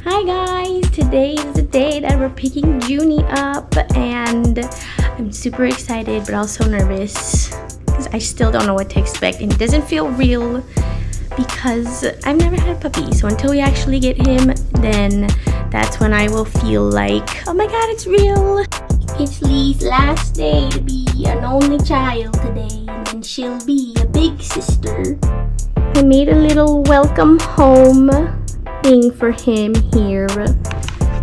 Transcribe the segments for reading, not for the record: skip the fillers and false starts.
Hi guys! Today is the day that we're picking Junie up and I'm super excited but also nervous because I still don't know what to expect and it doesn't feel real because I've never had a puppy. So until we actually get him, then that's when I will feel like, oh my god, it's real! It's Lee's last day to be an only child today and then she'll be a big sister. I made a little welcome home thing for him here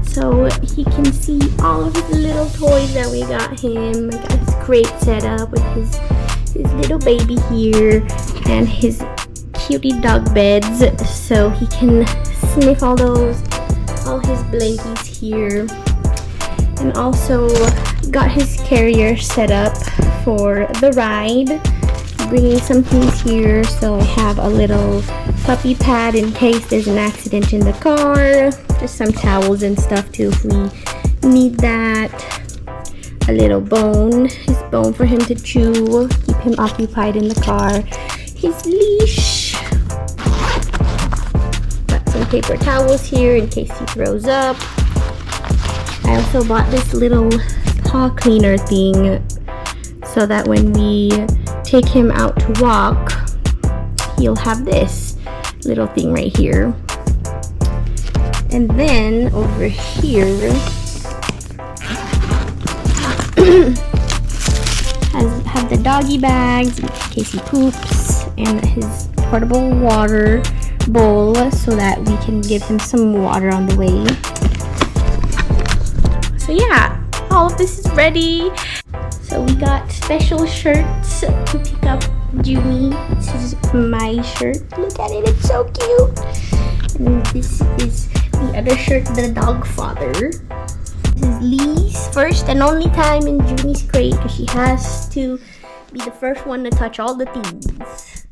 so he can see all of his little toys that we got him. I got his crate set up with his little baby here and his cutie dog beds so he can sniff all his blankies here, and also got his carrier set up for the ride, bringing some things here. So I have a little puppy pad in case there's an accident in the car, just some towels and stuff too if we need that, a little bone, his bone for him to chew, keep him occupied in the car, his leash, got some paper towels here in case he throws up. I also bought this little paw cleaner thing so that when we take him out to walk, he'll have this little thing right here. And then over here have the doggy bags in case he poops, and his portable water bowl so that we can give him some water on the way. So yeah, all of this is ready. So we got special shirts to pick up Junie. This is my shirt. Look at it, it's so cute. And this is the other shirt, the dog father. This is Lee's first and only time in Junie's crate because she has to be the first one to touch all the things.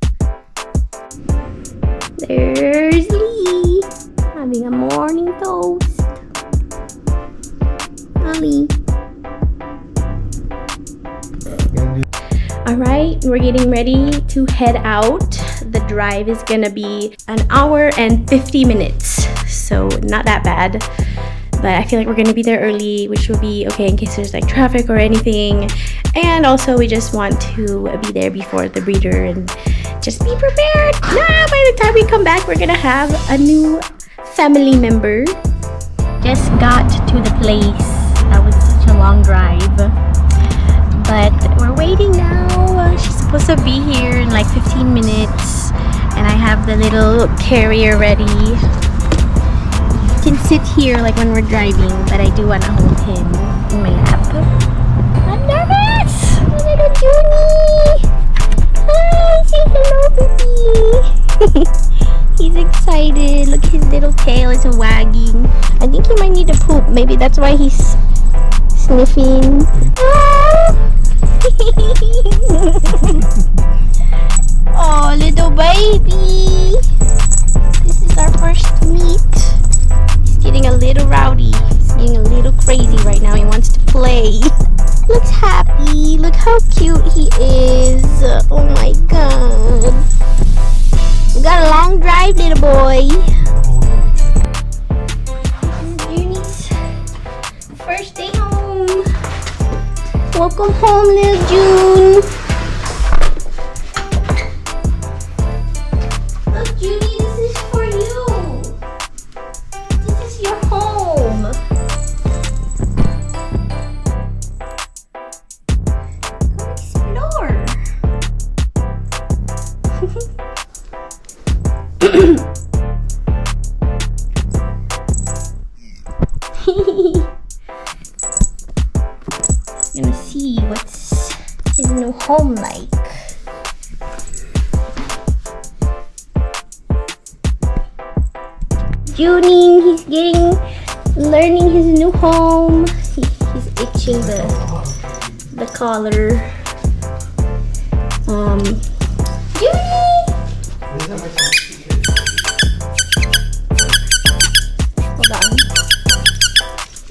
There's Lee having a morning toast. Ollie. Alright, we're getting ready to head out. The drive is gonna be an hour and 50 minutes, so not that bad. But I feel like we're gonna be there early, which will be okay in case there's like traffic or anything. And also we just want to be there before the breeder and just be prepared. By the time we come back, we're gonna have a new family member. Just got to the place. That was such a long drive. But we're waiting now. She's supposed to be here in like 15 minutes. And I have the little carrier ready. You can sit here like when we're driving, but I do want to hold him in my lap. I'm nervous! Little Junie! Hi, say hello, baby! He's excited. Look, his little tail is wagging. I think he might need to poop. Maybe that's why he's sniffing. Oh, little baby. This is our first meet. He's getting a little rowdy. He's getting a little crazy right now. He wants to play. Looks happy. Look how cute he is. Oh my god. We got a long drive, little boy. This is Junie's first day home. Welcome home, little June. Look, Junie, this is for you. This is your home. Go explore. Gonna see what's his new home like. Junie, he's learning his new home. He's itching the collar. Junie! Hold on.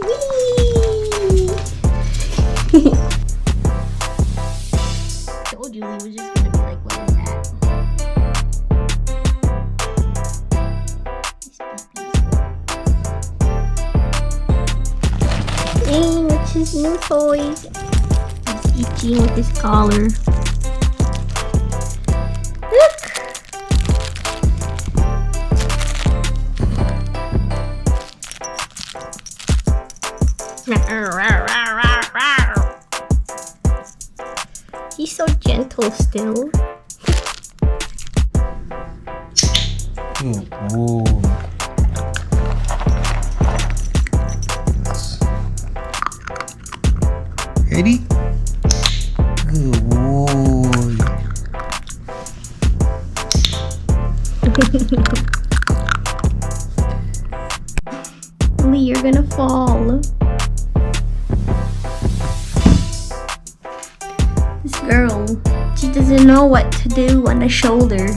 Whee! Told you he was just gonna be like, what is that? These puppies. playing with his new toys. He's itching with his collar. Look! He's so gentle still. Good boy. Ready? Good boy. Lee, you're gonna fall. This girl, she doesn't know what to do on the shoulder.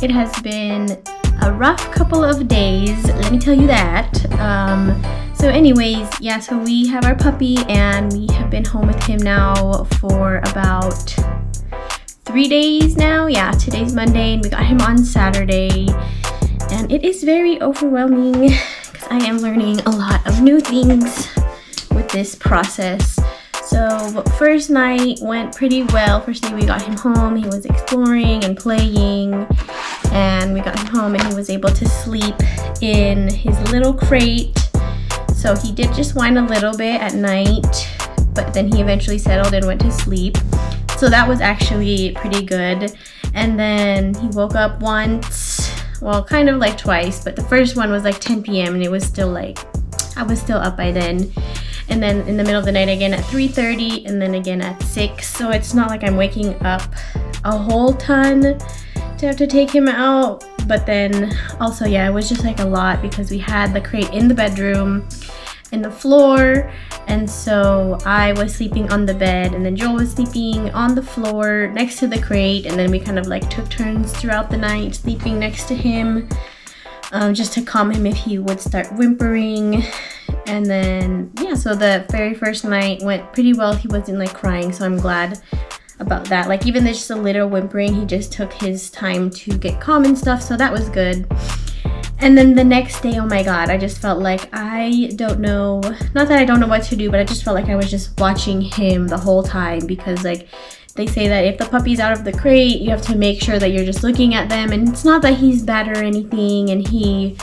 It has been a rough couple of days, let me tell you that. So anyways, yeah, so we have our puppy and we have been home with him now for about 3 days now. Yeah, today's Monday and we got him on Saturday. And it is very overwhelming because I am learning a lot of new things with this process. So first night went pretty well. First day we got him home, he was exploring and playing. And we got him home and he was able to sleep in his little crate. So he did just whine a little bit at night, but then he eventually settled and went to sleep. So that was actually pretty good. And then he woke up once, well, kind of like twice, but the first one was like 10 p.m. and it was still like, I was still up by then. And then in the middle of the night again at 3:30 and then again at 6. So it's not like I'm waking up a whole ton to have to take him out. But then also, yeah, it was just like a lot because we had the crate in the bedroom and the floor. And so I was sleeping on the bed and then Joel was sleeping on the floor next to the crate. And then we kind of like took turns throughout the night sleeping next to him, just to calm him if he would start whimpering. And then, yeah, so the very first night went pretty well. He wasn't like crying, so I'm glad about that. Like even just a little whimpering, he just took his time to get calm and stuff, so that was good. And then the next day, oh my god, I just felt like I don't know, not that I don't know what to do, but I just felt like I was just watching him the whole time because like they say that if the puppy's out of the crate, you have to make sure that you're just looking at them. And it's not that he's bad or anything and he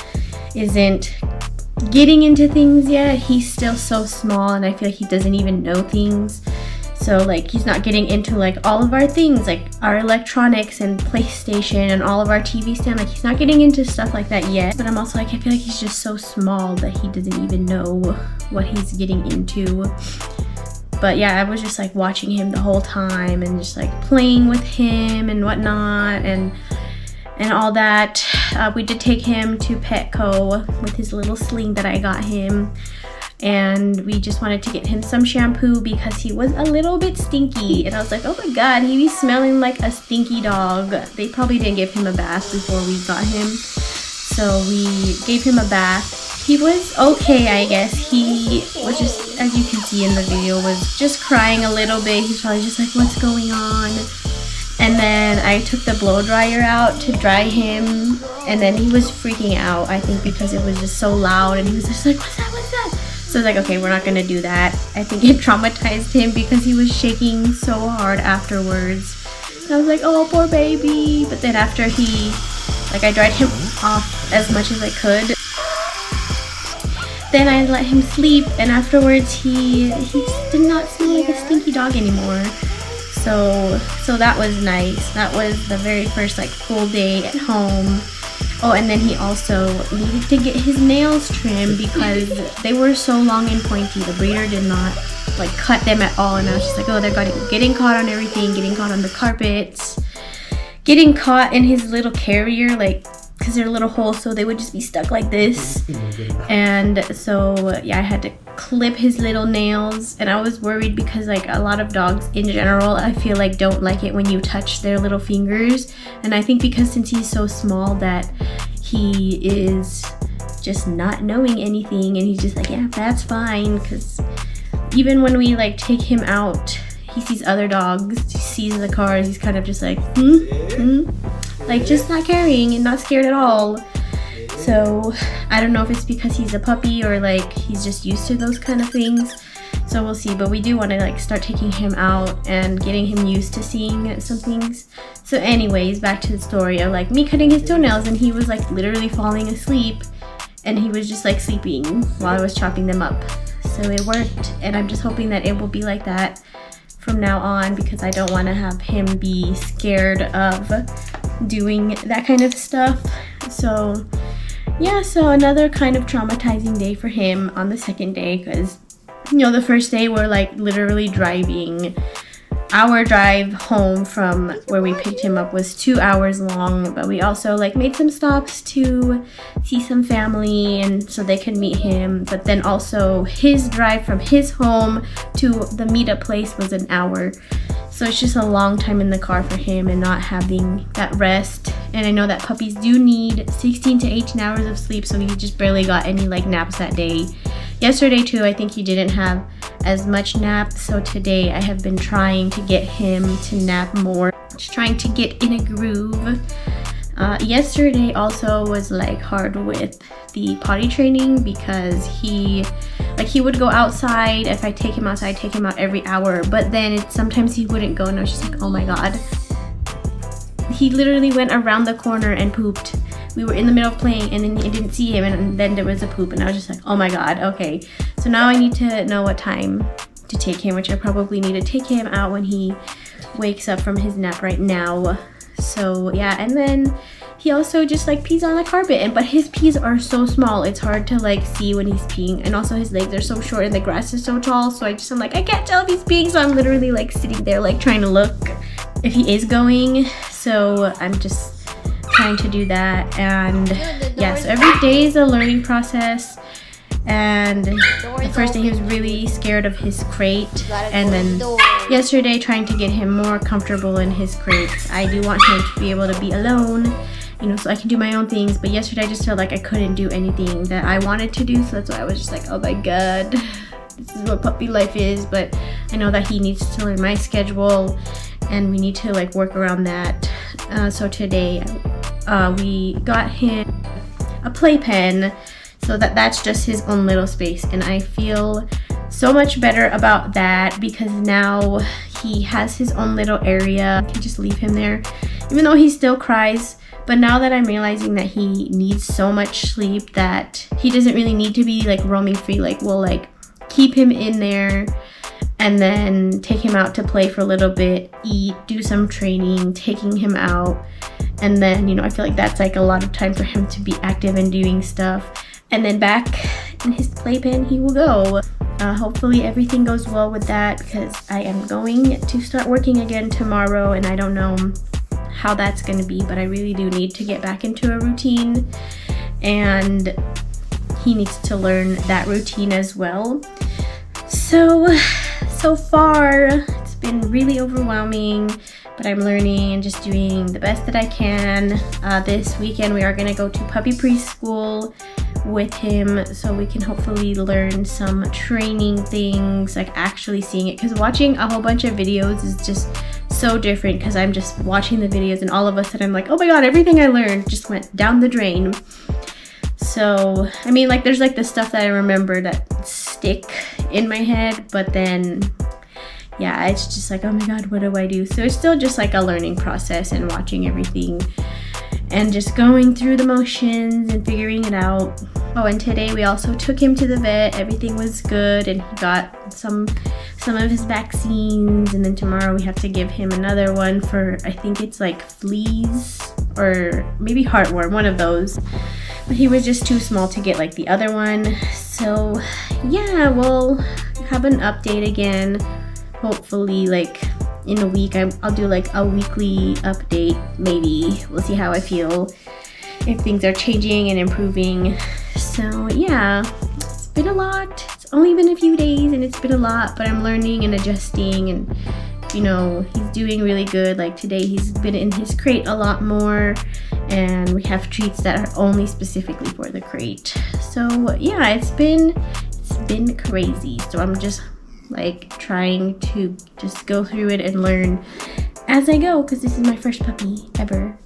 isn't getting into things yet. He's still so small and I feel like he doesn't even know things. So like he's not getting into like all of our things, like our electronics and PlayStation and all of our TV stand. Like he's not getting into stuff like that yet. But I'm also like, I feel like he's just so small that he doesn't even know what he's getting into. But yeah, I was just like watching him the whole time and just like playing with him and whatnot and all that. We did take him to Petco with his little sling that I got him. And we just wanted to get him some shampoo because he was a little bit stinky. And I was like, oh my god, he be smelling like a stinky dog. They probably didn't give him a bath before we got him. So we gave him a bath. He was okay, I guess. He was just, as you can see in the video, was just crying a little bit. He's probably just like, what's going on? And then I took the blow dryer out to dry him. And then he was freaking out, I think because it was just so loud. And he was just like, what's that, what's that? So I was like, okay, we're not gonna do that. I think it traumatized him because he was shaking so hard afterwards. And I was like, oh, poor baby. But then after I dried him off as much as I could. Then I let him sleep, and afterwards he did not smell like a stinky dog anymore. So that was nice. That was the very first like full day at home. Oh, and then he also needed to get his nails trimmed because they were so long and pointy. The breeder did not like cut them at all, and I was just like, oh, they're getting caught on everything, getting caught on the carpets, getting caught in his little carrier, like because they're little holes, so they would just be stuck like this. And so yeah, I had to clip his little nails, and I was worried because like a lot of dogs in general, I feel like don't like it when you touch their little fingers. And I think because since he's so small that he is just not knowing anything, and he's just like, yeah, that's fine. Because even when we like take him out, he sees other dogs, he sees the cars, he's kind of just like, like just not caring and not scared at all. So I don't know if it's because he's a puppy or like he's just used to those kind of things. So we'll see, but we do want to like start taking him out and getting him used to seeing some things. So anyways, back to the story of like me cutting his toenails, and he was like literally falling asleep, and he was just like sleeping while I was chopping them up. So it worked, and I'm just hoping that it will be like that from now on, because I don't want to have him be scared of doing that kind of stuff. So yeah, so another kind of traumatizing day for him on the second day, because you know, the first day we're like literally driving. Our drive home from where we picked him up was 2 hours long, but we also like made some stops to see some family and so they could meet him. But then also his drive from his home to the meetup place was an hour. So it's just a long time in the car for him and not having that rest. And I know that puppies do need 16 to 18 hours of sleep, so he just barely got any like naps that day. Yesterday too, I think he didn't have as much nap, so today I have been trying to get him to nap more, just trying to get in a groove. Yesterday also was like hard with the potty training, because he would go outside. If I take him outside, I take him out every hour, but then sometimes he wouldn't go, and I was just like, oh my god. He literally went around the corner and pooped. We were in the middle of playing and then I didn't see him, and then there was a poop, and I was just like, oh my god, okay. So now I need to know what time to take him, which I probably need to take him out when he wakes up from his nap right now. So yeah, and then he also just like pees on the carpet, but his pees are so small, it's hard to like see when he's peeing, and also his legs are so short and the grass is so tall, so I'm like, I can't tell if he's peeing, so I'm literally like sitting there like trying to look if he is going. So I'm just trying to do that. And yeah, so every day is a learning process. And the first day he was really scared of his crate, and then yesterday trying to get him more comfortable in his crate. I do want him to be able to be alone, you know, so I can do my own things, but yesterday I just felt like I couldn't do anything that I wanted to do, so that's why I was just like, oh my god, this is what puppy life is. But I know that he needs to learn my schedule and we need to like work around that. So today we got him a playpen, so that's just his own little space, and I feel so much better about that because now he has his own little area. I can just leave him there, even though he still cries. But now that I'm realizing that he needs so much sleep that he doesn't really need to be like roaming free, like we'll like keep him in there and then take him out to play for a little bit, eat, do some training, taking him out, and then, you know, I feel like that's like a lot of time for him to be active and doing stuff. And then back in his playpen he will go. Hopefully everything goes well with that, because I am going to start working again tomorrow, and I don't know how that's going to be, but I really do need to get back into a routine, and he needs to learn that routine as well. So far it's been really overwhelming, but I'm learning and just doing the best that I can. This weekend we are going to go to puppy preschool with him, so we can hopefully learn some training things, like actually seeing it, because watching a whole bunch of videos is just so different, because I'm just watching the videos and all of a sudden I'm like, oh my god, everything I learned just went down the drain. So I mean, like there's like the stuff that I remember that stick in my head, but then yeah, it's just like, oh my god, what do I do? So it's still just like a learning process and watching everything and just going through the motions and figuring it out. Oh, and today we also took him to the vet. Everything was good, and he got some of his vaccines, and then tomorrow we have to give him another one for, I think it's like fleas or maybe heartworm, one of those. But he was just too small to get like the other one. So yeah, we'll have an update again. Hopefully like in a week. I'll do like a weekly update, maybe. We'll see how I feel, if things are changing and improving. So yeah, it's been a lot. It's only been a few days and it's been a lot, but I'm learning and adjusting, and you know, he's doing really good. Like today he's been in his crate a lot more, and we have treats that are only specifically for the crate. So yeah, it's been crazy. So I'm just like trying to just go through it and learn as I go, because this is my first puppy ever.